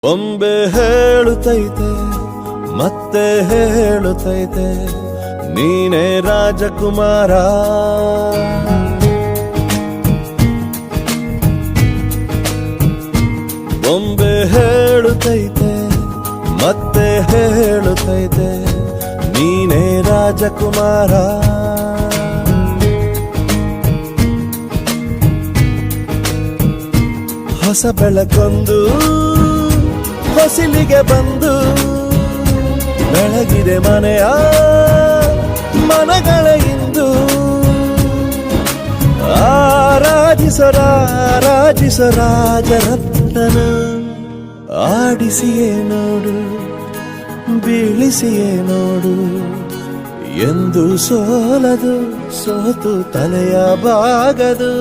ಬೊಂಬೆ ಹೇಳುತ್ತೈತೆ ಮತ್ತೆ ಹೇಳುತ್ತೈತೆ ನೀನೇ ರಾಜಕುಮಾರ. ಬೊಂಬೆ ಹೇಳುತ್ತೈತೆ ಮತ್ತೆ ಹೇಳುತ್ತೈತೆ ನೀನೇ ರಾಜಕುಮಾರ. ಹೊಸ ಬೆಳಕೊಂದು ಹೊಸಿಲಿಗೆ ಬಂದು ಬೆಳಗಿದೆ ಮನೆಯ ಮನಗಳ ಇಂದು. ಆರಾಧಿಸ ರಾಜರತ್ನನ ಆಡಿಸಿಯೇ ನೋಡು ಬೀಳಿಸಿಯೇ ನೋಡು ಎಂದು ಸೋಲದು ಸೋತು ತಲೆಯ ಬಾಗದು.